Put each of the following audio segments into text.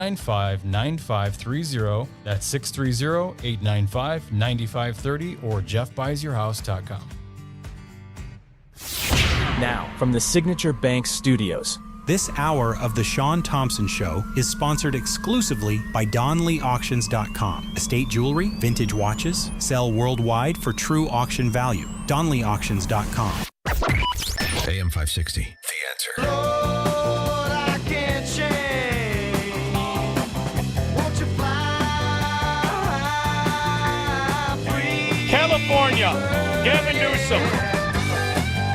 630-895-9530. That's 630-895-9530 or jeffbuysyourhouse.com. Now, from the Signature Bank Studios. This hour of The Shaun Thompson Show is sponsored exclusively by DonleyAuctions.com. Estate jewelry, vintage watches, sell worldwide for true auction value. DonleyAuctions.com. AM 560, The Answer. Lord, I can't change. Won't you fly free? California, Gavin Newsom.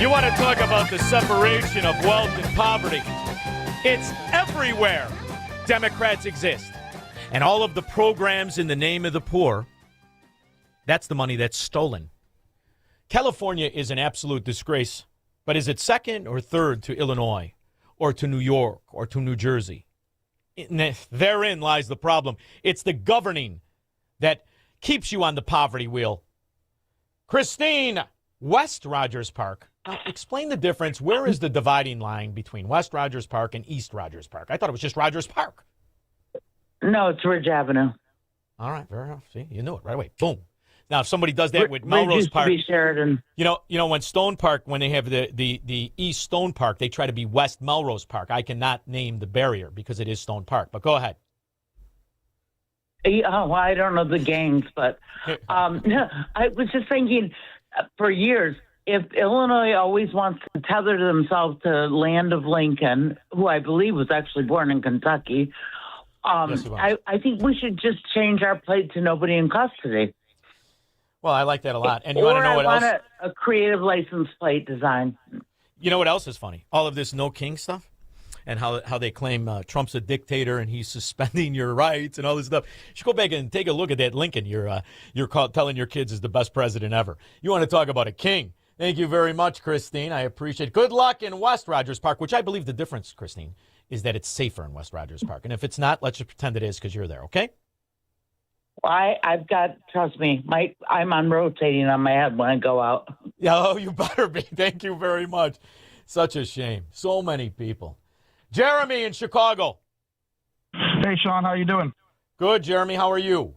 You want to talk about the separation of wealth and poverty? It's everywhere Democrats exist. And all of the programs in the name of the poor, that's the money that's stolen. California is an absolute disgrace. But is it second or third to Illinois or to New York or to New Jersey? Therein lies the problem. It's the governing that keeps you on the poverty wheel. Christine, West Rogers Park. Now, explain the difference. Where is the dividing line between West Rogers Park and East Rogers Park? I thought it was just Rogers Park. No, it's Ridge Avenue. All right, fair enough. See, you knew it right away. Boom. Now, if somebody does that with Melrose used Park, to be Sheridan. you know, when Stone Park, when they have the East Stone Park, they try to be West Melrose Park. I cannot name the barrier because it is Stone Park. But go ahead. Well, I don't know the gangs, but I was just thinking for years, if Illinois always wants to tether themselves to land of Lincoln, who I believe was actually born in Kentucky, Yes, he was. I think we should just change our plate to nobody in custody. Well, I like that a lot. And you want to know what else? I want a creative license plate design. You know what else is funny? All of this no king stuff and how they claim Trump's a dictator and he's suspending your rights and all this stuff. You should go back and take a look at that Lincoln you're telling your kids is the best president ever. You want to talk about a king. Thank you very much, Christine. I appreciate it. Good luck in West Rogers Park, which I believe the difference, Christine, is that it's safer in West Rogers Park. And if it's not, let's just pretend it is because you're there, okay? I've got, trust me, I'm on rotating on my head when I go out. Yeah, oh, you better be. Thank you very much. Such a shame. So many people. Jeremy in Chicago. Hey, Shaun, how you doing? Good, Jeremy. How are you?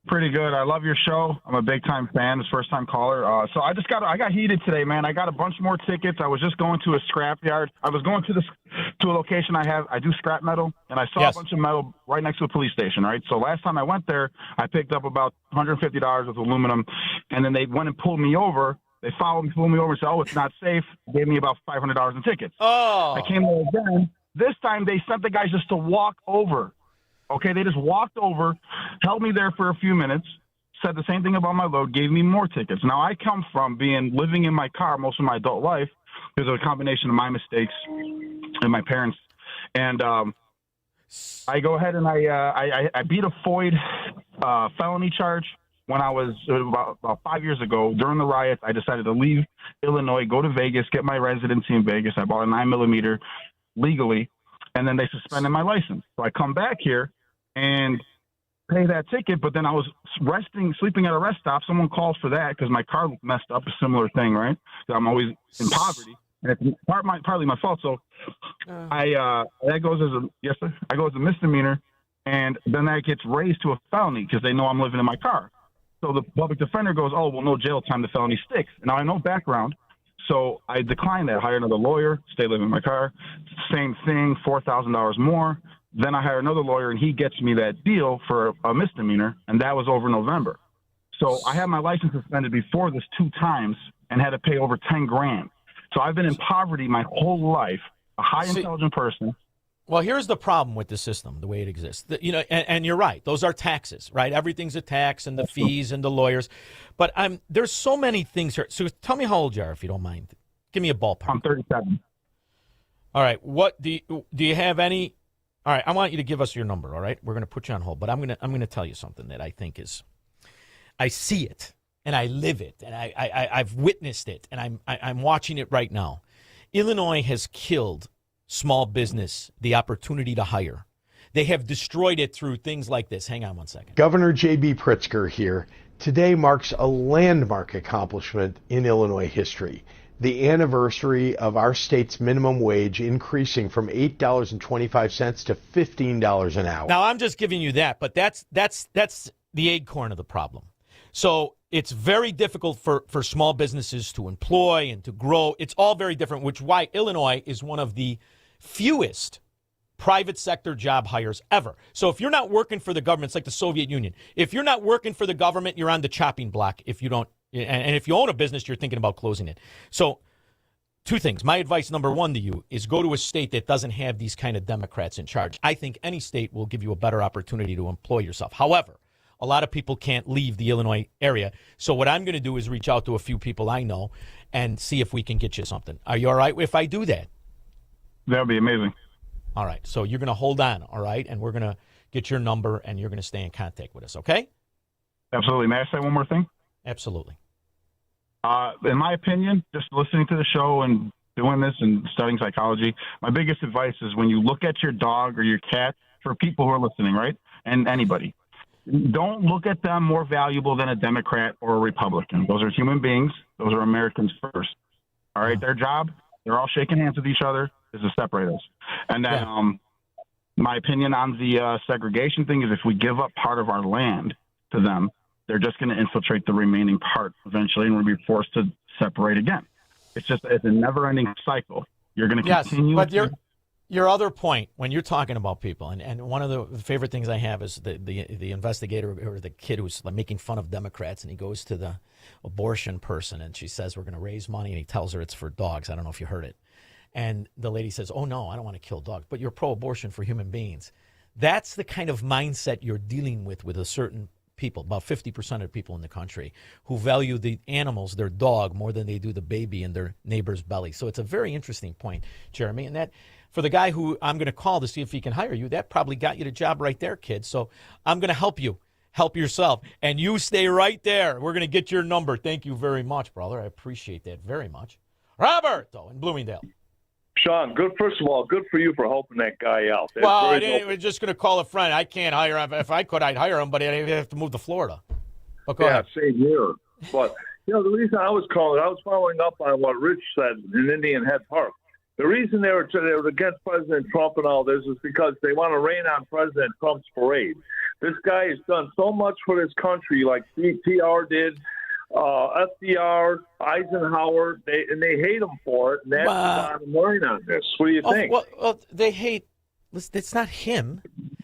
Pretty good. I love your show. I'm a big-time fan, this first-time caller. So I got heated today, man. I got a bunch more tickets. I was just going to a scrap yard. I was going to a location I do scrap metal, and I saw a bunch of metal right next to a police station, right? So last time I went there, I picked up about $150 of aluminum, and then they went and pulled me over. They followed me, pulled me over, and said, oh, it's not safe. Gave me about $500 in tickets. Oh. I came there again. This time they sent the guys just to walk over. Okay, they just walked over, held me there for a few minutes, said the same thing about my load, gave me more tickets. Now, I come from living in my car most of my adult life. There's a combination of my mistakes and my parents. And I go ahead and I beat a Floyd felony charge when I was about 5 years ago. During the riots, I decided to leave Illinois, go to Vegas, get my residency in Vegas. I bought a 9mm legally, and then they suspended my license. So I come back here and pay that ticket, but then I was sleeping at a rest stop. Someone calls for that because my car messed up, a similar thing, right? So I'm always in poverty, and it's partly my fault. So that goes as a misdemeanor, and then that gets raised to a felony because they know I'm living in my car. So the public defender goes, oh, well, no jail time, the felony sticks. Now I know background. So I declined that, hire another lawyer, stay living in my car. Same thing, $4,000 more. Then I hire another lawyer, and he gets me that deal for a misdemeanor, and that was over November. So I had my license suspended before this 2 times and had to pay over $10,000. So I've been in poverty my whole life, a intelligent person. Well, here's the problem with the system, the way it exists. And you're right. Those are taxes, right? Everything's a tax, and the fees and the lawyers. But there's so many things here. So tell me how old you are, if you don't mind. Give me a ballpark. I'm 37. All right. What do you have any? All right. I want you to give us your number. All right. We're going to put you on hold, but I'm going to tell you something that I think is. I see it and I live it and I've witnessed it and I'm watching it right now. Illinois has killed small business, the opportunity to hire. They have destroyed it through things like this. Hang on one second. Governor J.B. Pritzker here. Today marks a landmark accomplishment in Illinois history. the anniversary of our state's minimum wage increasing from $8.25 to $15 an hour. Now, I'm just giving you that, but that's the acorn of the problem. So it's very difficult for small businesses to employ and to grow. It's all very different, which is why Illinois is one of the fewest private sector job hires ever. So if you're not working for the government, it's like the Soviet Union. If you're not working for the government, you're on the chopping block. If you don't, and if you own a business, you're thinking about closing it. So two things. My advice number one to you is go to a state that doesn't have these kind of Democrats in charge. I think any state will give you a better opportunity to employ yourself. However, a lot of people can't leave the Illinois area. So what I'm going to do is reach out to a few people I know and see if we can get you something. Are you all right if I do that? That would be amazing. All right. So you're going to hold on, all right? And we're going to get your number, and you're going to stay in contact with us, okay? Absolutely. May I say one more thing? Absolutely. In my opinion, just listening to the show and doing this and studying psychology, my biggest advice is when you look at your dog or your cat, for people who are listening, right, and anybody, don't look at them more valuable than a Democrat or a Republican. Those are human beings. Those are Americans first. All right? Their job, they're all shaking hands with each other, is to separate us. And then my opinion on the segregation thing is if we give up part of our land to them, they're just going to infiltrate the remaining part eventually, and we'll be forced to separate again. It's a never-ending cycle. You're going to continue. But your other point, when you're talking about people, and one of the favorite things I have is the investigator or the kid who's like making fun of Democrats, and he goes to the abortion person, and she says, we're going to raise money, and he tells her it's for dogs. I don't know if you heard it. And the lady says, oh, no, I don't want to kill dogs, but you're pro-abortion for human beings. That's the kind of mindset you're dealing with a certain people, about 50% of people in the country, who value the animals, their dog, more than they do the baby in their neighbor's belly. So it's a very interesting point, Jeremy. And that, for the guy who I'm going to call to see if he can hire you, that probably got you the job right there, kid. So I'm going to help you. Help yourself. And you stay right there. We're going to get your number. Thank you very much, brother. I appreciate that very much. Roberto in Bloomingdale. Shaun, first of all, good for you for helping that guy out. Well, we're just going to call a friend. I can't hire him. If I could, I'd hire him, but I'd have to move to Florida. But go ahead. Same here. But, the reason I was calling, I was following up on what Rich said in Indian Head Park. The reason they were against President Trump and all this is because they want to rain on President Trump's parade. This guy has done so much for this country, like TR did, FDR, Eisenhower, they hate him for it, and that's the bottom line on this. What do you think? Well, they hate. Listen, it's not him;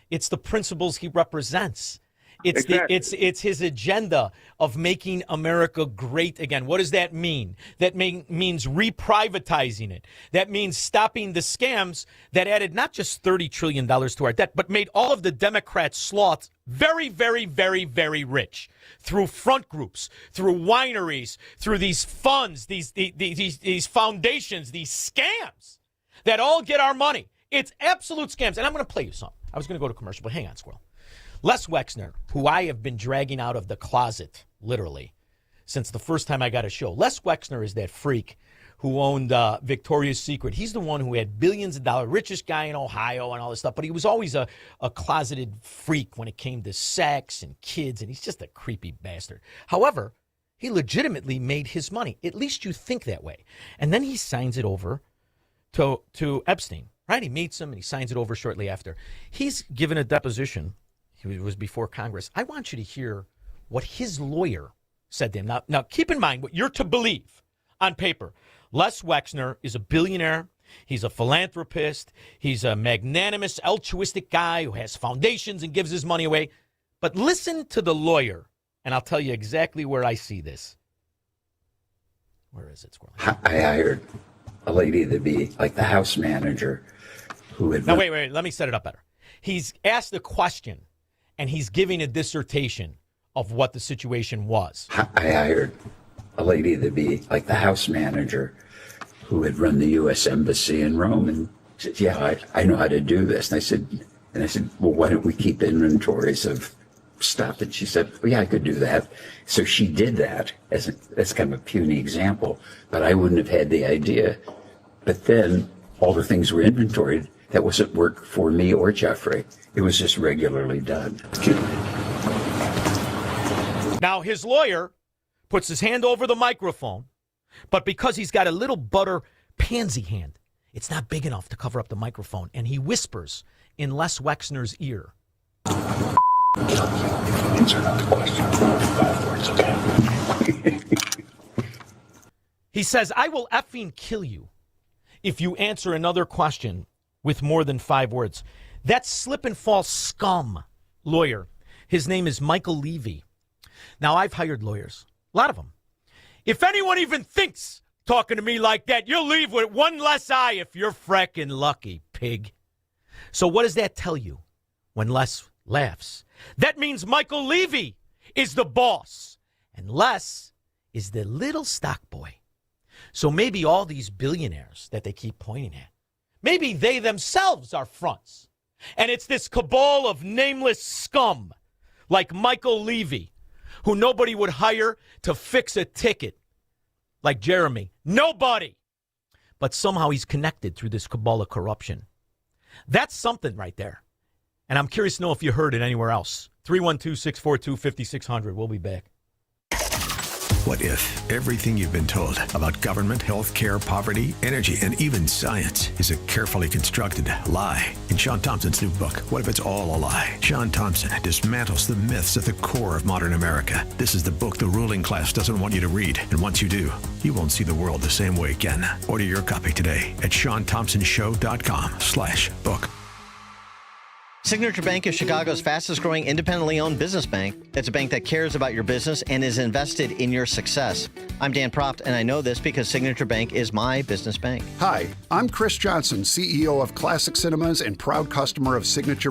it's the principles he represents. It's it's his agenda of making America great again. What does that mean? That means reprivatizing it. That means stopping the scams that added not just $30 trillion to our debt, but made all of the Democrat sloths very, very, very, very rich through front groups, through wineries, through these funds, these foundations, these scams that all get our money. It's absolute scams. And I'm going to play you something. I was going to go to commercial, but hang on, Squirrel. Les Wexner, who I have been dragging out of the closet, literally, since the first time I got a show. Les Wexner is that freak who owned Victoria's Secret. He's the one who had billions of dollars, richest guy in Ohio and all this stuff. But he was always a closeted freak when it came to sex and kids, and he's just a creepy bastard. However, he legitimately made his money. At least you think that way. And then he signs it over to Epstein, right? He meets him, and he signs it over shortly after. He's given a deposition. It was before Congress. I want you to hear what his lawyer said to him. Now, keep in mind what you're to believe on paper. Les Wexner is a billionaire. He's a philanthropist. He's a magnanimous, altruistic guy who has foundations and gives his money away. But listen to the lawyer, and I'll tell you exactly where I see this. Where is it, Squirrel? I hired a lady to be like the house manager who had... Now, wait. Let me set it up better. He's asked a question, and he's giving a dissertation of what the situation was. I hired a lady to be like the house manager who had run the U.S. Embassy in Rome, and said, yeah, I know how to do this. And I said, well, why don't we keep inventories of stuff? And she said, well, yeah, I could do that. So she did that as kind of a puny example, but I wouldn't have had the idea. But then all the things were inventoried. That wasn't work for me or Jeffrey. It was just regularly done. Now, his lawyer puts his hand over the microphone But because he's got a little butter pansy hand, it's not big enough to cover up the microphone, and he whispers in Les Wexner's ear. Answer not the question. 5 words, okay? He says, I will effing kill you if you answer another question with more than 5 words. That slip and fall scum lawyer, his name is Michael Levy. Now, I've hired lawyers, a lot of them. If anyone even thinks talking to me like that, you'll leave with one less eye if you're frickin' lucky, pig. So what does that tell you when Les laughs? That means Michael Levy is the boss, and Les is the little stock boy. So maybe all these billionaires that they keep pointing at, maybe they themselves are fronts. And it's this cabal of nameless scum like Michael Levy, who nobody would hire to fix a ticket, like Jeremy. Nobody. But somehow he's connected through this cabal of corruption. That's something right there. And I'm curious to know if you heard it anywhere else. 312-642-5600. We'll be back. What if everything you've been told about government, healthcare, poverty, energy, and even science is a carefully constructed lie? In Shaun Thompson's new book, What If It's All a Lie? Shaun Thompson dismantles the myths at the core of modern America. This is the book the ruling class doesn't want you to read. And once you do, you won't see the world the same way again. Order your copy today at ShaunThompsonShow.com/book. Signature Bank is Chicago's fastest growing independently owned business bank. It's a bank that cares about your business and is invested in your success. I'm Dan Proft, and I know this because Signature Bank is my business bank. Hi, I'm Chris Johnson, CEO of Classic Cinemas and proud customer of Signature